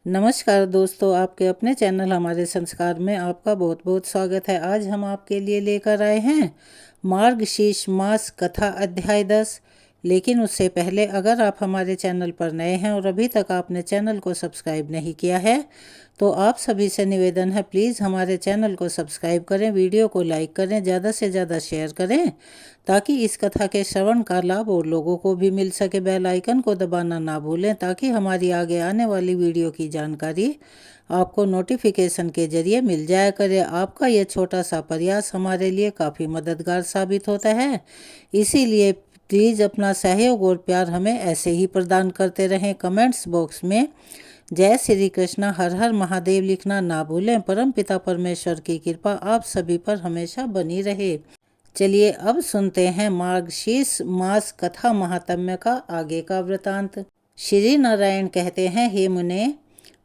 नमस्कार दोस्तों, आपके अपने चैनल हमारे संस्कार में आपका बहुत बहुत स्वागत है। आज हम आपके लिए लेकर आए हैं मार्गशीर्ष मास कथा अध्याय 10। लेकिन उससे पहले अगर आप हमारे चैनल पर नए हैं और अभी तक आपने चैनल को सब्सक्राइब नहीं किया है तो आप सभी से निवेदन है, प्लीज़ हमारे चैनल को सब्सक्राइब करें, वीडियो को लाइक करें, ज़्यादा से ज़्यादा शेयर करें ताकि इस कथा के श्रवण का लाभ और लोगों को भी मिल सके। बेल आइकन को दबाना ना भूलें ताकि हमारी आगे आने वाली वीडियो की जानकारी आपको नोटिफिकेशन के जरिए मिल जाया करे। आपका यह छोटा सा प्रयास हमारे लिए काफ़ी मददगार साबित होता है, इसीलिए प्लीज़ अपना सहयोग और प्यार हमें ऐसे ही प्रदान करते रहें। कमेंट्स बॉक्स में जय श्री कृष्णा, हर हर महादेव लिखना ना भूलें। परम पिता परमेश्वर की कृपा आप सभी पर हमेशा बनी रहे। चलिए अब सुनते हैं मार्गशीर्ष मास कथा महात्म्य का आगे का वृतांत। श्री नारायण कहते हैं, हे मुने,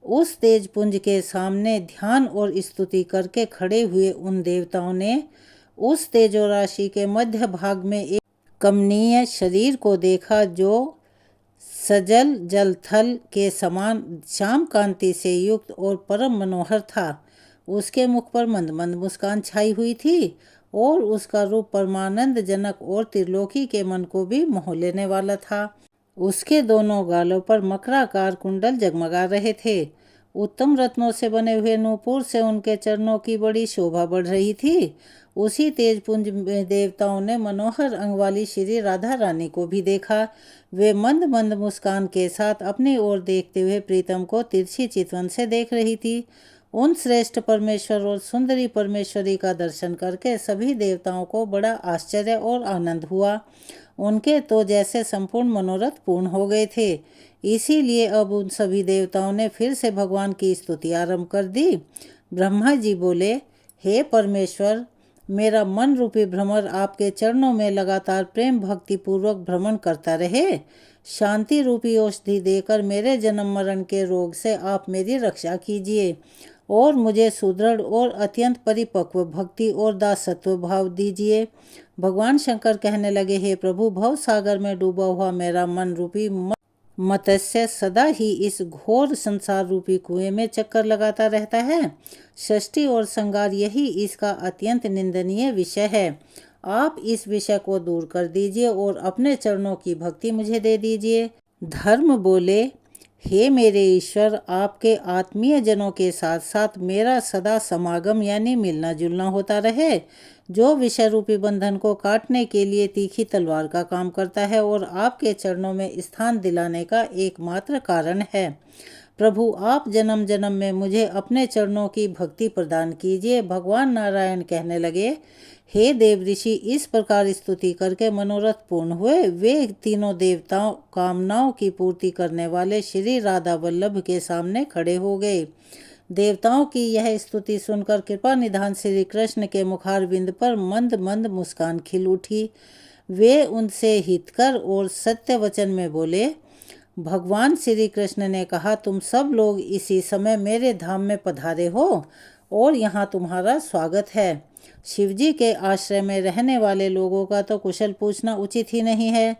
उस तेज पुंज के सामने ध्यान और स्तुति करके खड़े हुए उन देवताओं ने उस तेजो राशि के मध्य भाग में एक कमनीय शरीर को देखा जो सजल जल थल के समान श्याम कांति से युक्त और परम मनोहर था। उसके मुख पर मंद मंद मुस्कान छाई हुई थी और उसका रूप परमानंद जनक और त्रिलोकी के मन को भी मोह लेने वाला था। उसके दोनों गालों पर मकराकार कुंडल जगमगा रहे थे। उत्तम रत्नों से बने हुए नूपुर से उनके चरणों की बड़ी शोभा बढ़ रही थी। उसी तेजपुंज में देवताओं ने मनोहर अंग वाली श्री राधा रानी को भी देखा। वे मंद मंद मुस्कान के साथ अपनी ओर देखते हुए प्रीतम को तिरछी चितवन से देख रही थी। उन श्रेष्ठ परमेश्वर और सुंदरी परमेश्वरी का दर्शन करके सभी देवताओं को बड़ा आश्चर्य और आनंद हुआ। उनके तो जैसे संपूर्ण मनोरथ पूर्ण हो गए थे। इसीलिए अब उन सभी देवताओं ने फिर से भगवान की स्तुति आरंभ कर दी। ब्रह्मा जी बोले, हे परमेश्वर, मेरा मन रूपी भ्रमर आपके चरणों में लगातार प्रेम भक्ति पूर्वक भ्रमण करता रहे। शांति रूपी औषधि देकर मेरे जन्म मरण के रोग से आप मेरी रक्षा कीजिए और मुझे सुदृढ़ और अत्यंत परिपक्व भक्ति और दासत्व भाव दीजिए। भगवान शंकर कहने लगे, हे प्रभु, भव सागर में डूबा हुआ मेरा मन रूपी मत्स्य सदा ही इस घोर संसार रूपी कुएं में चक्कर लगाता रहता है। सृष्टि और संगार यही इसका अत्यंत निंदनीय विषय है। आप इस विषय को दूर कर दीजिए और अपने चरणों की भक्ति मुझे दे दीजिए। धर्म बोले, हे मेरे ईश्वर, आपके आत्मीय जनों के साथ साथ मेरा सदा समागम यानी मिलना जुलना होता रहे, जो विषय रूपी बंधन को काटने के लिए तीखी तलवार का काम करता है और आपके चरणों में स्थान दिलाने का एकमात्र कारण है। प्रभु, आप जन्म जन्म में मुझे अपने चरणों की भक्ति प्रदान कीजिए। भगवान नारायण कहने लगे, हे देव ऋषि, इस प्रकार स्तुति करके मनोरथ पूर्ण हुए। वे तीनों देवताओं कामनाओं की पूर्ति करने वाले श्री राधा वल्लभ के सामने खड़े हो गए। देवताओं की यह स्तुति सुनकर कृपा निधान श्री कृष्ण के मुखारविंद पर मंद मंद मुस्कान खिल उठी। वे उनसे हितकर और सत्य वचन में बोले, भगवान श्री कृष्ण ने कहा, तुम सब लोग इसी समय मेरे धाम में पधारे हो और यहाँ तुम्हारा स्वागत है। शिवजी के आश्रय में रहने वाले लोगों का तो कुशल पूछना उचित ही नहीं है।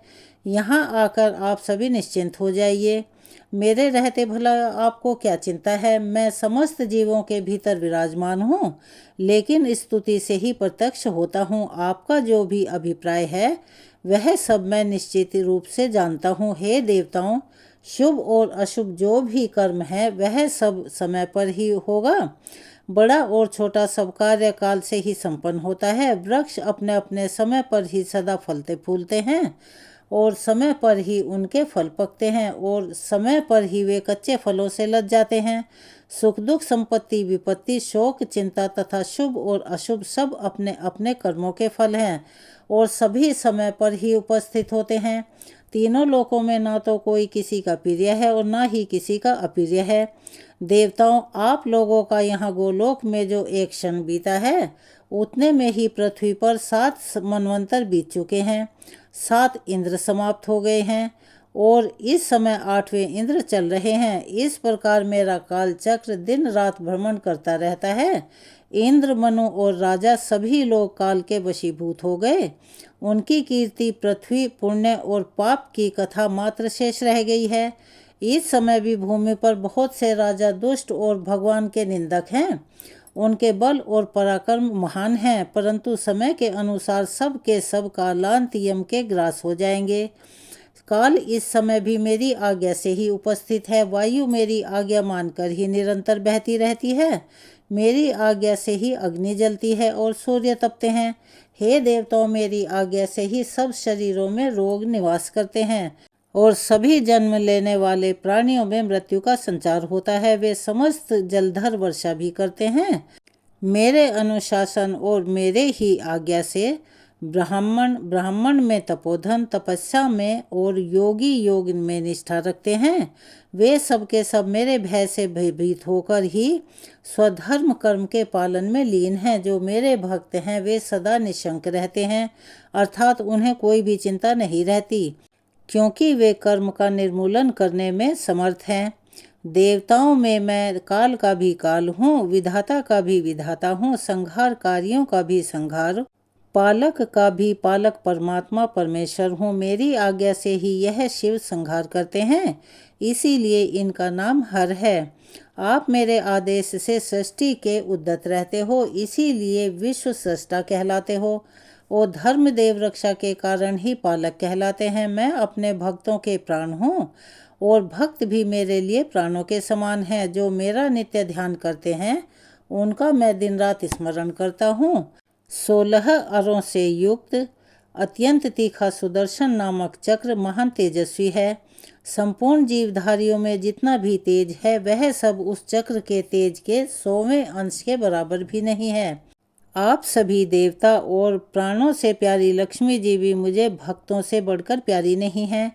यहाँ आकर आप सभी निश्चिंत हो जाइए। मेरे रहते भला आपको क्या चिंता है। मैं समस्त जीवों के भीतर विराजमान हूँ, लेकिन स्तुति से ही प्रत्यक्ष होता हूँ। आपका जो भी अभिप्राय है वह सब मैं निश्चित रूप से जानता हूँ। हे देवताओं, शुभ और अशुभ जो भी कर्म है वह सब समय पर ही होगा। बड़ा और छोटा सब कार्य काल से ही संपन्न होता है। वृक्ष अपने अपने समय पर ही सदा फलते फूलते हैं और समय पर ही उनके फल पकते हैं और समय पर ही वे कच्चे फलों से लद जाते हैं। सुख दुख, संपत्ति विपत्ति, शोक चिंता तथा शुभ और अशुभ सब अपने अपने कर्मों के फल हैं और सभी समय पर ही उपस्थित होते हैं। तीनों लोकों में ना तो कोई किसी का प्रिय है और ना ही किसी का अप्रिय है। देवताओं, आप लोगों का यहाँ गोलोक में जो एक क्षण बीता है उतने में ही पृथ्वी पर 7 मनवंतर बीत चुके हैं। 7 इंद्र समाप्त हो गए हैं और इस समय 8वें इंद्र चल रहे हैं। इस प्रकार मेरा काल चक्र दिन रात भ्रमण करता रहता है। इंद्र, मनु और राजा सभी लोग काल के वशीभूत हो गए। उनकी कीर्ति पृथ्वी, पुण्य और पाप की कथा मात्र शेष रह गई है। इस समय भी भूमि पर बहुत से राजा दुष्ट और भगवान के निंदक हैं। उनके बल और पराक्रम महान हैं, परंतु समय के अनुसार सब के सब कालांत यम के ग्रास हो जाएंगे। काल इस समय भी मेरी आज्ञा से ही उपस्थित है। वायु मेरी आज्ञा मानकर ही निरंतर बहती रहती है। मेरी आज्ञा से ही अग्नि जलती है और सूर्य तपते हैं। हे देवताओं, मेरी आज्ञा से ही सब शरीरों में रोग निवास करते हैं और सभी जन्म लेने वाले प्राणियों में मृत्यु का संचार होता है। वे समस्त जलधर वर्षा भी करते हैं। मेरे अनुशासन और मेरे ही आज्ञा से ब्राह्मण में तपोधन, तपस्या में और योगी योग में निष्ठा रखते हैं। वे सब के सब मेरे भय से भयभीत होकर ही स्वधर्म कर्म के पालन में लीन हैं। जो मेरे भक्त हैं वे सदा निशंक रहते हैं, अर्थात उन्हें कोई भी चिंता नहीं रहती, क्योंकि वे कर्म का निर्मूलन करने में समर्थ हैं। देवताओं में मैं काल का भी काल हूँ, विधाता का भी विधाता हूँ, संहारकारियों का भी संहार, पालक का भी पालक परमात्मा परमेश्वर हूँ। मेरी आज्ञा से ही यह शिव संहार करते हैं, इसीलिए इनका नाम हर है। आप मेरे आदेश से सृष्टि के उद्यत रहते हो, इसीलिए विश्व सृष्टा कहलाते हो और धर्म देव रक्षा के कारण ही पालक कहलाते हैं। मैं अपने भक्तों के प्राण हूँ और भक्त भी मेरे लिए प्राणों के समान हैं। जो मेरा नित्य ध्यान करते हैं उनका मैं दिन रात स्मरण करता हूँ। 16 अरों से युक्त अत्यंत तीखा सुदर्शन नामक चक्र महान तेजस्वी है। संपूर्ण जीवधारियों में जितना भी तेज है वह सब उस चक्र के तेज के 100वें अंश के बराबर भी नहीं है। आप सभी देवता और प्राणों से प्यारी लक्ष्मी जी भी मुझे भक्तों से बढ़कर प्यारी नहीं है।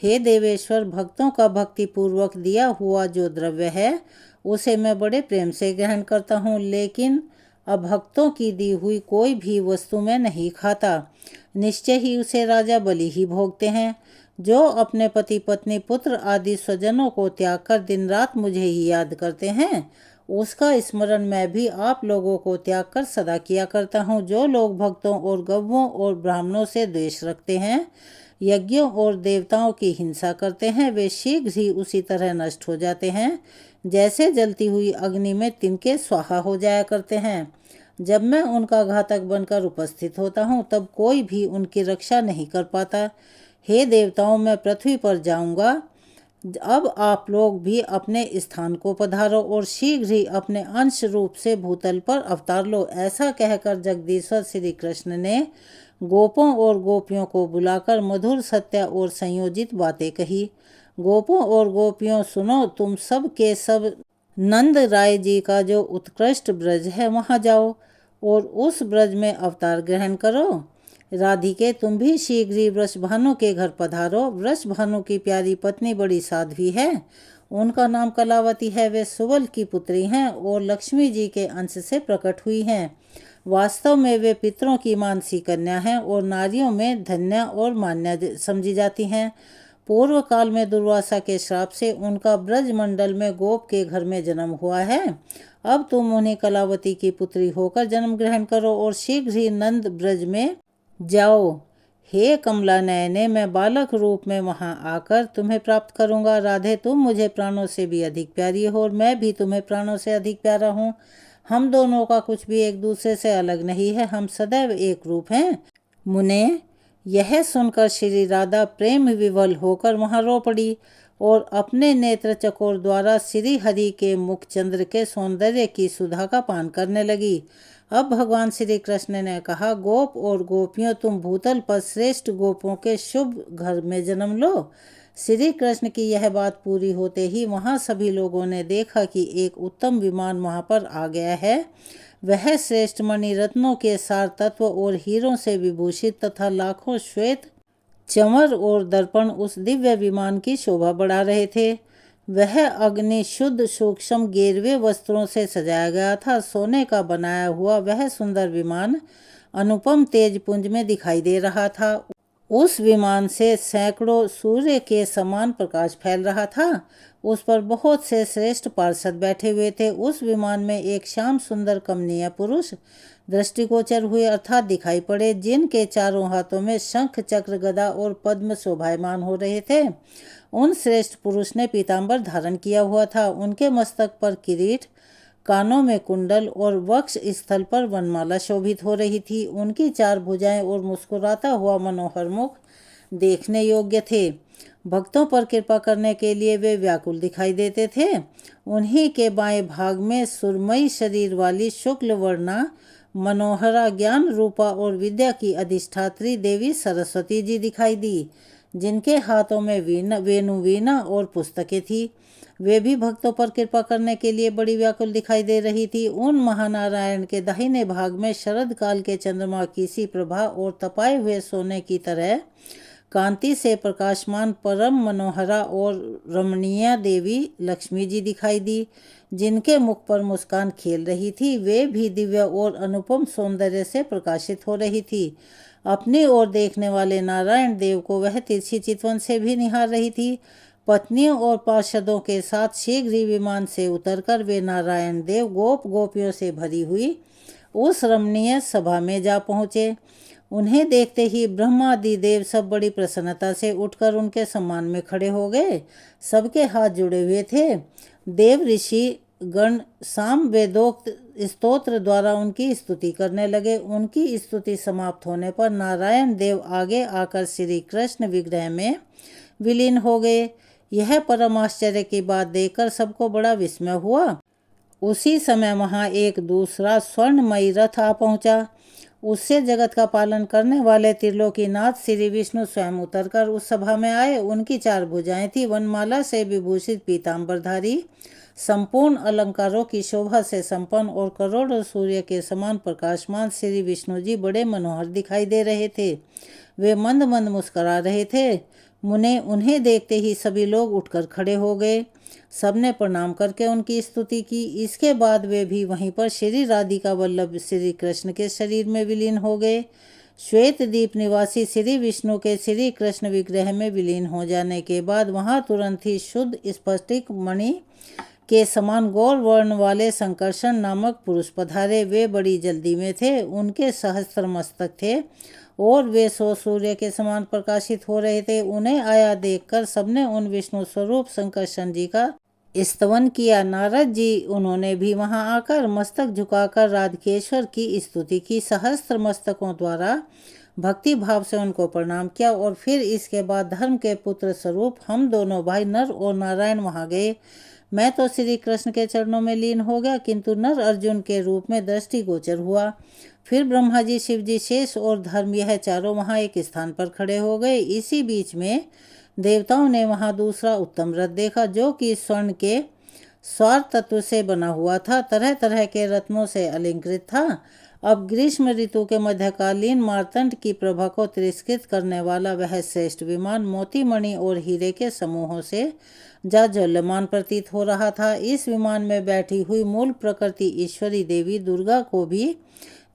हे देवेश्वर, भक्तों का भक्ति पूर्वक दिया हुआ जो द्रव्य है उसे मैं बड़े प्रेम से ग्रहण करता हूँ, लेकिन अभक्तों की दी हुई कोई भी वस्तु मैं नहीं खाता। निश्चय ही उसे राजा बलि ही भोगते हैं। जो अपने पति पत्नी पुत्र आदि स्वजनों को त्याग कर दिन रात मुझे ही याद करते हैं, उसका स्मरण मैं भी आप लोगों को त्याग कर सदा किया करता हूँ। जो लोग भक्तों और गौओं और ब्राह्मणों से द्वेष रखते हैं, यज्ञों और देवताओं की हिंसा करते हैं, वे शीघ्र ही उसी तरह नष्ट हो जाते हैं जैसे जलती हुई अग्नि में तिनके स्वाहा हो जाया करते हैं। जब मैं उनका घातक बनकर उपस्थित होता हूँ तब कोई भी उनकी रक्षा नहीं कर पाता। हे देवताओं, मैं पृथ्वी पर जाऊंगा। अब आप लोग भी अपने स्थान को पधारो और शीघ्र ही अपने अंश रूप से भूतल पर अवतार लो। ऐसा कहकर जगदीश्वर श्री कृष्ण ने गोपों और गोपियों को बुलाकर मधुर सत्य और संयोजित बातें कही। गोपों और गोपियों, सुनो, तुम सब के सब नंद राय जी का जो उत्कृष्ट ब्रज है वहाँ जाओ और उस ब्रज में अवतार ग्रहण करो। राधिके, तुम भी शीघ्र ही वृषभानु के घर पधारो। वृषभानु की प्यारी पत्नी बड़ी साध्वी है, उनका नाम कलावती है। वे सुवल की पुत्री हैं और लक्ष्मी जी के अंश से प्रकट हुई हैं। वास्तव में वे पितरों की मानसी कन्या हैं और नारियों में धन्य और मान्य समझी जाती हैं। पूर्व काल में दुर्वासा के श्राप से उनका ब्रज मंडल में गोप के घर में जन्म हुआ है। अब तुम उन्हें कलावती की पुत्री होकर जन्म ग्रहण करो और शीघ्र ही नंद ब्रज में जाओ। हे कमला नयने, मैं बालक रूप में वहां आकर तुम्हें प्राप्त करूंगा। राधे, तुम मुझे प्राणों से भी अधिक प्यारी हो और मैं भी तुम्हें प्राणों से अधिक प्यारा हूँ। हम दोनों का कुछ भी एक दूसरे से अलग नहीं है, हम सदैव एक रूप हैं। मुने, यह सुनकर श्री राधा प्रेम विवल होकर वहां रो पड़ी और अपने नेत्र चकोर द्वारा श्री हरि के मुख चंद्र के सौंदर्य की सुधा का पान करने लगी। अब भगवान श्री कृष्ण ने कहा, गोप और गोपियों, तुम भूतल पर श्रेष्ठ गोपों के शुभ घर में जन्म लो। श्री कृष्ण की यह बात पूरी होते ही वहां सभी लोगों ने देखा कि एक उत्तम विमान वहां पर आ गया है। वह श्रेष्ठ मणि रत्नों के सार तत्व और हीरों से विभूषित तथा लाखों श्वेत चमर और दर्पण उस दिव्य विमान की शोभा बढ़ा रहे थे। वह अग्नि शुद्ध सूक्ष्म गेरवे वस्त्रों से सजाया गया था। सोने का बनाया हुआ वह सुंदर विमान अनुपम तेज पुंज में दिखाई दे रहा था। उस विमान से सैकड़ों सूर्य के समान प्रकाश फैल रहा था। उस पर बहुत से श्रेष्ठ पार्षद बैठे हुए थे। उस विमान में एक श्याम सुंदर कमनीय पुरुष दृष्टिगोचर हुए अर्थात दिखाई पड़े, जिनके चारों हाथों में शंख चक्र गदा और पद्म शोभायमान हो रहे थे। उन श्रेष्ठ पुरुष ने पीताम्बर धारण किया हुआ था। उनके मस्तक पर किरीट, कानों में कुंडल और वक्ष स्थल पर वनमाला शोभित हो रही थी। उनकी 4 भुजाएं और मुस्कुराता हुआ मनोहर मुख देखने योग्य थे। भक्तों पर कृपा करने के लिए वे व्याकुल दिखाई देते थे। उन्हीं के बाएं भाग में सुरमई शरीर वाली शुक्ल वर्णा मनोहरा ज्ञान रूपा और विद्या की अधिष्ठात्री देवी सरस्वती जी दिखाई दी, जिनके हाथों में वेणु और पुस्तकें थी। वे भी भक्तों पर कृपा करने के लिए बड़ी व्याकुल दिखाई दे रही थी। उन महानारायण के दाहिने भाग में शरद काल के चंद्रमा की सी प्रभा और तपाए हुए सोने की तरह कांति से प्रकाशमान परम मनोहरा और रमणीय देवी लक्ष्मी जी दिखाई दी, जिनके मुख पर मुस्कान खेल रही थी। वे भी दिव्य और अनुपम सौंदर्य से प्रकाशित हो रही थी। अपनी ओर देखने वाले नारायण देव को वह तिरछी चितवन से भी निहार रही थी। पत्नियों और पार्षदों के साथ शीघ्र ही विमान से उतरकर वे नारायण देव गोप गोपियों से भरी हुई उस रमणीय सभा में जा पहुँचे। उन्हें देखते ही ब्रह्मादि देव सब बड़ी प्रसन्नता से उठकर उनके सम्मान में खड़े हो गए। सबके हाथ जुड़े हुए थे। देव ऋषि गण साम वेदोक्त स्तोत्र द्वारा उनकी स्तुति करने लगे। उनकी स्तुति समाप्त होने पर नारायण देव आगे आकर श्री कृष्ण विग्रह में विलीन हो गए। यह परम आश्चर्य की बात देखकर सबको बड़ा विस्मय हुआ। उसी समय वहां एक दूसरा स्वर्णमयी रथ आ पहुंचा। उससे जगत का पालन करने वाले त्रिलोकीनाथ श्री विष्णु स्वयं उतरकर उस सभा में आए। उनकी 4 भुजाएं थी। वनमाला से विभूषित पीताम्बरधारी, संपूर्ण अलंकारों की शोभा से संपन्न और करोड़ों सूर्य के समान प्रकाशमान श्री विष्णु जी बड़े मनोहर दिखाई दे रहे थे। वे मंद मंद मुस्करा रहे थे। उन्हें देखते ही सभी लोग उठकर खड़े हो गए। सबने प्रणाम करके उनकी स्तुति की। इसके बाद वे भी वहीं पर श्री राधिका वल्लभ श्री कृष्ण के शरीर में विलीन हो गए। श्वेत दीप निवासी श्री विष्णु के श्री कृष्ण विग्रह में विलीन हो जाने के बाद वहां तुरंत ही शुद्ध स्फटिक मणि के समान गौर वर्ण वाले संकर्षण नामक पुरुष पधारे। वे बड़ी जल्दी में थे। उनके सहस्त्र मस्तक थे और वे 100 सूर्य के समान प्रकाशित हो रहे थे। उन्हें आया देखकर सबने उन विष्णु स्वरूप संकर्षण जी का स्तवन किया। नारद जी उन्होंने भी वहां आकर मस्तक झुकाकर राधिकेश्वर की स्तुति की। सहस्त्र मस्तकों द्वारा भक्ति भाव से उनको प्रणाम किया और फिर इसके बाद धर्म के पुत्र स्वरूप हम दोनों भाई नर और नारायण वहां गए। मैं तो श्री कृष्ण के चरणों में लीन हो गया, किंतु नर अर्जुन के रूप में दृष्टिगोचर हुआ। फिर ब्रह्मा जी, शिव जी, शेष और धर्म यह चारों वहां एक स्थान पर खड़े हो गए। इसी बीच में देवताओं ने वहां दूसरा उत्तम रथ देखा, जो कि स्वर्ण के स्वार तत्व से बना हुआ था, तरह तरह के रत्नों से अलंकृत था। अब ग्रीष्म ऋतु के मध्यकालीन मार्तंड की प्रभा को तिरस्कृत करने वाला वह श्रेष्ठ विमान मोतीमणि और हीरे के समूहों से जाज्वल्यमान प्रतीत हो रहा था। इस विमान में बैठी हुई मूल प्रकृति ईश्वरी देवी दुर्गा को भी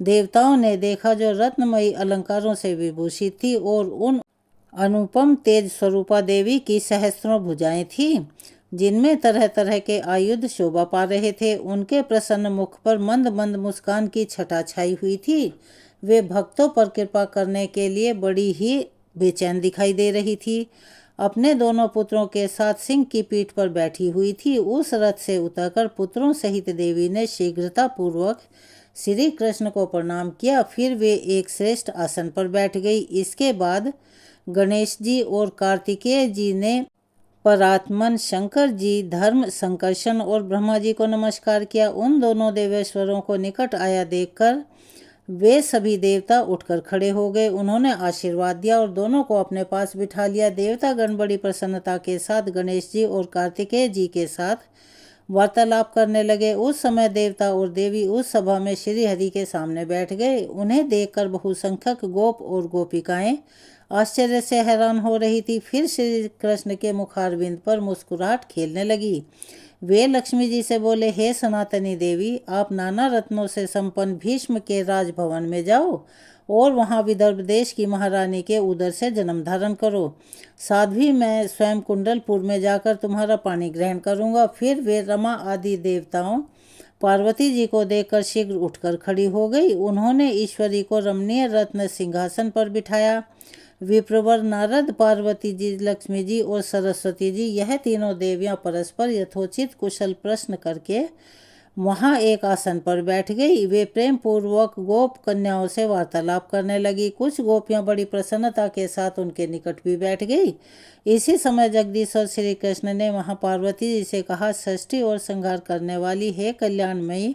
देवताओं ने देखा, जो रत्नमयी अलंकारों से विभूषित थी और उन अनुपम तेज स्वरूपा देवी की सहस्त्रों भुजाएं थीं, जिनमें तरह तरह के आयुध शोभा पा रहे थे। उनके प्रसन्न मुख पर मंद मंद मुस्कान की छटा छाई हुई थी। वे भक्तों पर कृपा करने के लिए बड़ी ही बेचैन दिखाई दे रही थी। अपने दोनों पुत्रों के साथ सिंह की पीठ पर बैठी हुई थी। उस रथ से उतरकर पुत्रों सहित देवी ने शीघ्रता पूर्वक श्री कृष्ण को प्रणाम किया। फिर वे एक श्रेष्ठ आसन पर बैठ गई। इसके बाद गणेश जी और कार्तिकेय जी ने परात्मन शंकर जी, धर्म संकर्षण और ब्रह्मा जी को नमस्कार किया। उन दोनों देवेश्वरों को निकट आया देखकर वे सभी देवता उठकर खड़े हो गए। उन्होंने आशीर्वाद दिया और दोनों को अपने पास बिठा लिया। देवता गण बड़ी प्रसन्नता के साथ गणेश जी और कार्तिकेय जी के साथ वार्तालाप करने लगे। उस समय देवता और देवी उस सभा में श्री हरि के सामने बैठ गए। उन्हें देखकर बहुसंख्यक गोप और गोपिकाएं आश्चर्य से हैरान हो रही थी। फिर श्री कृष्ण के मुखारविंद पर मुस्कुराहट खेलने लगी। वे लक्ष्मी जी से बोले, हे सनातनी देवी, आप नाना रत्नों से संपन्न भीष्म के राजभवन में जाओ और वहां विदर्भ देश की महारानी के उदर से जन्म धारण करो। साध्वी मैं स्वयं कुंडलपुर में जाकर तुम्हारा पानी ग्रहण करूंगा। फिर वे रमा आदि देवताओं पार्वती जी को देखकर शीघ्र उठकर खड़ी हो गई। उन्होंने ईश्वरी को रमणीय रत्न सिंहासन पर बिठाया। विप्रवर, नारद, पार्वती जी, लक्ष्मी जी और सरस्वती जी, यह तीनों देवियां परस्पर यथोचित कुशल प्रश्न करके वहां एक आसन पर बैठ गई। वे प्रेम पूर्वक गोप कन्याओं से वार्तालाप करने लगी। कुछ गोपियां बड़ी प्रसन्नता के साथ उनके निकट भी बैठ गई। इसी समय जगदीश और श्री कृष्ण ने वहां पार्वती जी से कहा, सृष्टि और संहार करने वाली हे कल्याणमयी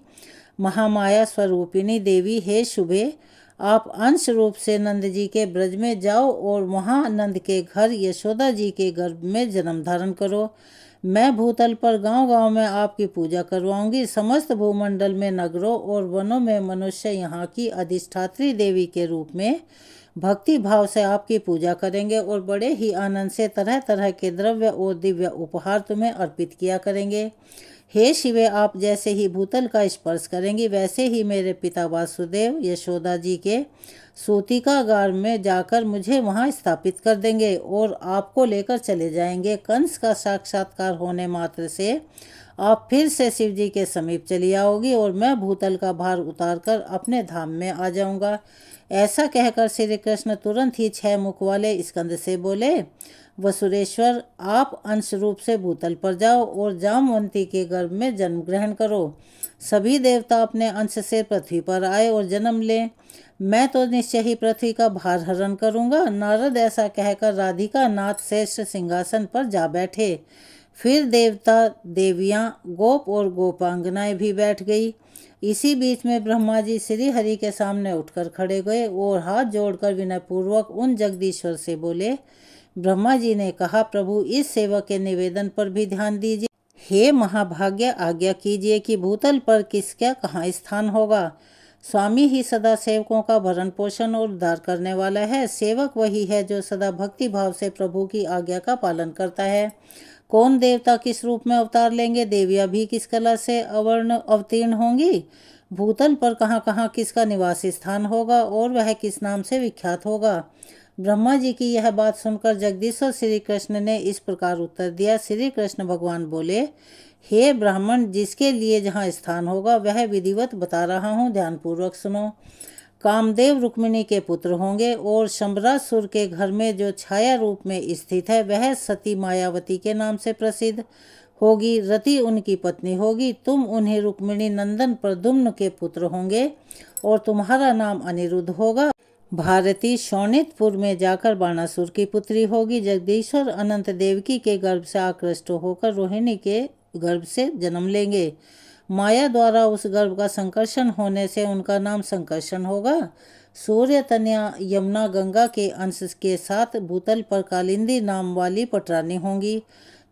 महामाया स्वरूपिणी देवी, हे शुभे, आप अंश रूप से नंद जी के ब्रज में जाओ और वहां नंद के घर यशोदा जी के गर्भ में जन्म धारण करो। मैं भूतल पर गांव-गांव में आपकी पूजा करवाऊंगी। समस्त भूमंडल में नगरों और वनों में मनुष्य यहाँ की अधिष्ठात्री देवी के रूप में भक्ति भाव से आपकी पूजा करेंगे और बड़े ही आनंद से तरह तरह के द्रव्य और दिव्य उपहार तुम्हें अर्पित किया करेंगे। हे शिवे, आप जैसे ही भूतल का स्पर्श करेंगी वैसे ही मेरे पिता वासुदेव यशोदा जी के सूतिकागार में जाकर मुझे वहां स्थापित कर देंगे और आपको लेकर चले जाएंगे। कंस का साक्षात्कार होने मात्र से आप फिर से शिव जी के समीप चली आओगी और मैं भूतल का भार उतारकर अपने धाम में आ जाऊंगा। ऐसा कहकर श्री कृष्ण तुरंत ही 6 मुख वाले स्कंद से बोले, वसुरेश्वर, आप अंश रूप से भूतल पर जाओ और जामवंती के गर्भ में जन्म ग्रहण करो। सभी देवता अपने अंश से पृथ्वी पर आए और जन्म लें। मैं तो निश्चय ही पृथ्वी का भार हरण करूंगा। नारद ऐसा कहकर राधिका नाथ श्रेष्ठ सिंहासन पर जा बैठे। फिर देवता, देवियां, गोप और गोपांगनाएं भी बैठ गई। इसी बीच में ब्रह्मा जी श्री हरि के सामने उठकर खड़े गए और हाथ जोड़कर विनयपूर्वक उन जगदीश्वर से बोले। ब्रह्मा जी ने कहा, प्रभु, इस सेवक के निवेदन पर भी ध्यान दीजिए। हे महाभाग्य, आज्ञा कीजिए कि भूतल पर किसका कहाँ स्थान होगा। स्वामी ही सदा सेवकों का भरण पोषण और उद्धार करने वाला है। सेवक वही है जो सदा भक्ति भाव से प्रभु की आज्ञा का पालन करता है। कौन देवता किस रूप में अवतार लेंगे, देवियां भी किस कला से अवर्ण अवतीर्ण होंगी, भूतल पर कहाँ कहाँ किसका निवास स्थान होगा और वह किस नाम से विख्यात होगा। ब्रह्मा जी की यह बात सुनकर जगदीश्वर श्री कृष्ण ने इस प्रकार उत्तर दिया। श्री कृष्ण भगवान बोले, हे ब्राह्मण, जिसके लिए जहाँ स्थान होगा वह विधिवत बता रहा हूँ, ध्यानपूर्वक सुनो। कामदेव रुक्मिणी के पुत्र होंगे और शंबरासुर के घर में जो छाया रूप में स्थित है वह सती मायावती के नाम से प्रसिद्ध होगी। रति उनकी पत्नी होगी। तुम उन्हें रुक्मिणी नंदन प्रद्युम्न के पुत्र होंगे और तुम्हारा नाम अनिरुद्ध होगा। भारती शोणितपुर में जाकर बाणासुर की पुत्री होगी। जगदीश्वर अनंत देवकी के गर्भ से आकृष्ट होकर रोहिणी के गर्भ से जन्म लेंगे। माया द्वारा उस गर्भ का संकर्षण होने से उनका नाम संकर्षण होगा। सूर्य, तनया, यमुना, गंगा के अंश के साथ भूतल पर कालिंदी नाम वाली पटरानी होंगी।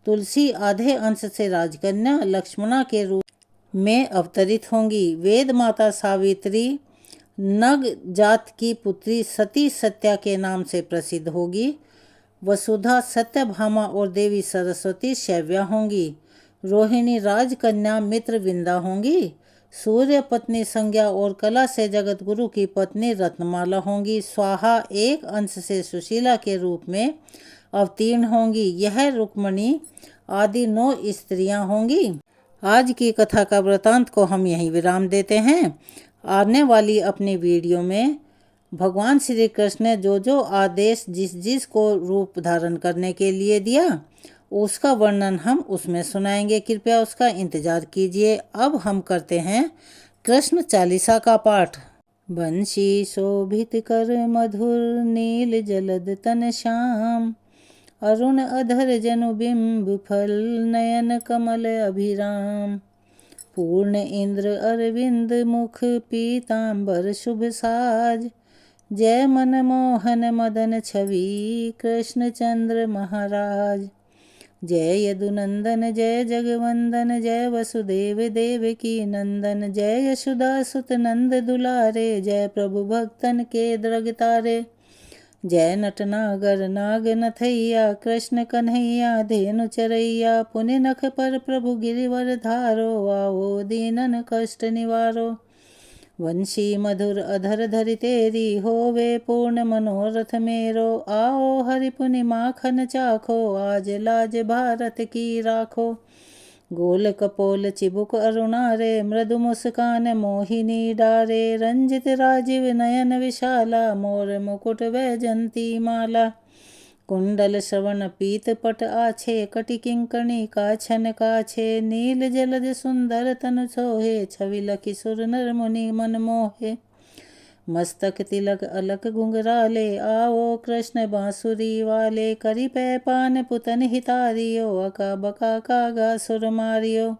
तुलसी आधे अंश से राजकन्या लक्ष्मणा के रूप में अवतरित होंगी। वेद माता सावित्री नग जात की पुत्री सती सत्या के नाम से प्रसिद्ध होगी। वसुधा सत्यभामा और देवी सरस्वती शैव्या होंगी। रोहिणी राजकन्या मित्रविंदा होंगी। सूर्य पत्नी संज्ञा और कला से जगत गुरु की पत्नी रत्नमाला होंगी। स्वाहा एक अंश से सुशीला के रूप में अवतीर्ण होंगी। यह रुक्मणी आदि 9 स्त्रियां होंगी। आज की कथा का वृतांत को हम यहीं विराम देते हैं। आने वाली अपनी वीडियो में भगवान श्री कृष्ण ने जो जो आदेश जिस जिस को रूप धारण करने के लिए दिया उसका वर्णन हम उसमें सुनाएंगे। कृपया उसका इंतजार कीजिए। अब हम करते हैं कृष्ण चालीसा का पाठ। बंशी शोभित कर मधुर नील जलद तन श्याम, अरुण अधर जनु बिंब फल नयन कमल अभिराम। पूर्ण इंद्र अरविंद मुख पीतांबर शुभ साज, जय मन मोहन मदन छवि कृष्ण चंद्र महाराज। जय यदुनंदन जय जगवंदन, जय वसुदेव देवकी नंदन, जय यशोदा सुत नंद दुलारे, जय प्रभु भक्तन के द्रग तारे। जय नटनागर नाग नथैया, कृष्ण कन्हैया धेनु चरैया, पुनि नख पर प्रभु गिरिवर धारो, आओ दीनन कष्ट निवारो। वंशी मधुर अधर धरि तेरी, होवे पूर्ण मनोरथ मेरो, आओ हरि पुनि माखन चाखो, आज लाज भारत की राखो। गोल कपोल चिबुक अरुणारे, मृदु मुस्कान मोहिनी डारे, रंजित राजीव नयन विशाला, मोर मुकुट वैजंती माला। कुंडल श्रवण पीत पट आछे, कटि किंकणी काछन काछे, नील जलज सुंदर तनु सोहे, छवि लखि सुर नर मुनि मन मोहे। मस्तक तिलक अलक घुंघराले, आओ कृष्ण बांसुरी वाले, करि पै पान पुतन हितारियो, अका बका कागा सुर मारियो।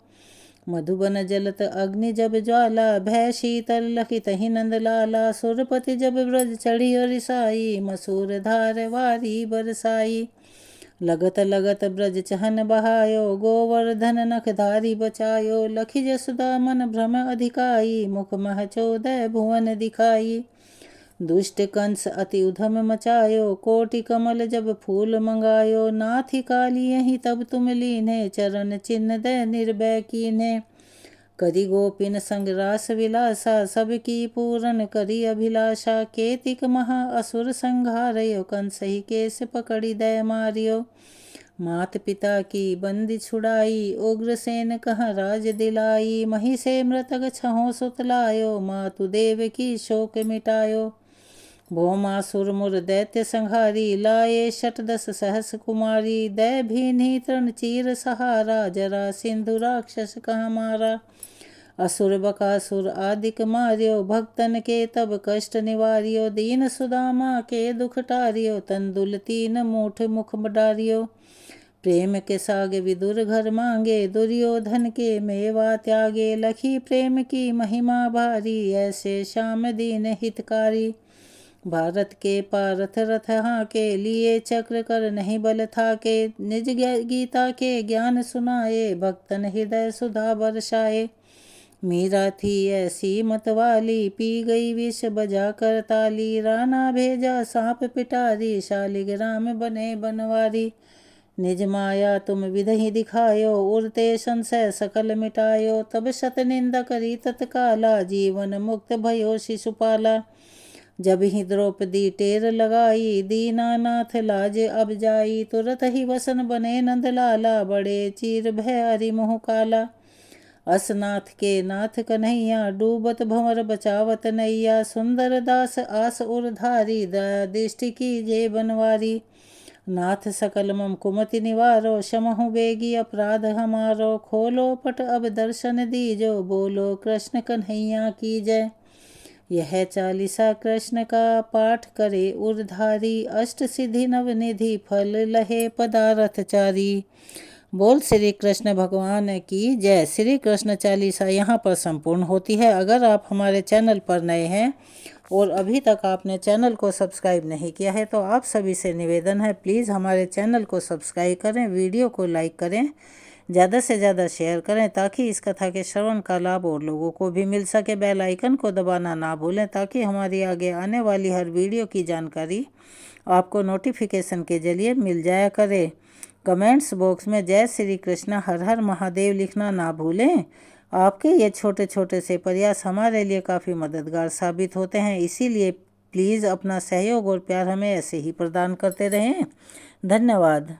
मधुबन जलत अग्नि जब ज्वाला, भय शीतल लखि तहि नंद लाला, सुरपति जब ब्रज चढ़ी रिसाई, मसूर धार वारी बरसाई। लगत लगत ब्रज चहन बहायो, गोवर्धन नख धारी बचायो, लखि जसुदा मन भ्रम अधिकाई, मुख मह 14 भुवन दिखाई। दुष्ट कंस अति उधम मचायो, कोटि कमल जब फूल मंगायो, नाथि काली यही तब तुम लीन्हे, चरण चिन्ह दे निर्भय कीन्हे। करि गोपिन संग रास विलासा, सबकी पूरन करि अभिलाषा, केतिक महा असुर संघारयो, कंस ही केस पकड़ि दय मारियो। मात पिता की बंदी छुड़ाई, उग्रसेन कहाँ राज दिलाई, मही से मृतक छहों सुतलायो, मातु देव की शोक मिटायो। भौमासुर मुर दैत्य संहारी, लाए 10 सहस कुमारी, दै भीन्ही तृण चीर सहारा, जरा सिंधु राक्षस कहाँ मारा। असुर बकासुर आदिक मारियो, भक्तन के तब कष्ट निवारियो, दीन सुदामा के दुख टारियो, तंदुल 3 मूठ मुख डारियो। प्रेम के साग विदुर घर मांगे, दुर्योधन के मेवा त्यागे, लखी प्रेम की महिमा भारी, ऐसे श्याम दीन हितकारी। भारत के पारथ रथ हाके, लिए चक्र कर नहीं बल थाके, निज गीता के ज्ञान सुनाए, भक्तन हृदय सुधा बरसाए। मीरा थी ऐसी मतवाली, पी गई विष बजा कर ताली, राना भेजा सांप पिटारी, शालिग्राम बने बनवारी। निज माया तुम विधि दिखायो, उड़ते संशय सकल मिटायो, तब शत निंदा करी तत्काला, जीवन मुक्त भयो शिशुपाला। जब ही द्रौपदी टेर लगाई, दीनानाथ लाज अब जाई, तुरत ही वसन बने नंदलाला, बड़े चीर भय हरि मुँह काला। असनाथ के नाथ कन्हैया, डूबत भंवर बचावत नैया, सुंदर दास आस उरधारी, दया दृष्टि की जे बनवारी। नाथ सकल मम कुमति निवारो, क्षमहु बेगी अपराध हमारो, खोलो पट अब दर्शन दीजो, बोलो कृष्ण कन्हैया की जय। यह 40 कृष्ण का पाठ करे उरधारी, अष्ट सिद्धि नवनिधि फल लहे पदारथ चारी। बोल श्री कृष्ण भगवान की जय। श्री कृष्ण चालीसा यहाँ पर संपूर्ण होती है। अगर आप हमारे चैनल पर नए हैं और अभी तक आपने चैनल को सब्सक्राइब नहीं किया है तो आप सभी से निवेदन है, प्लीज़ हमारे चैनल को सब्सक्राइब करें, वीडियो को लाइक करें, ज़्यादा से ज़्यादा शेयर करें ताकि इस कथा के श्रवण का लाभ और लोगों को भी मिल सके। बेल आइकन को दबाना ना भूलें ताकि हमारी आगे आने वाली हर वीडियो की जानकारी आपको नोटिफिकेशन के जरिए मिल जाया करे। कमेंट्स बॉक्स में जय श्री कृष्ण हर हर महादेव लिखना ना भूलें। आपके ये छोटे छोटे से प्रयास हमारे लिए काफ़ी मददगार साबित होते हैं, इसीलिए प्लीज़ अपना सहयोग और प्यार हमें ऐसे ही प्रदान करते रहें। धन्यवाद।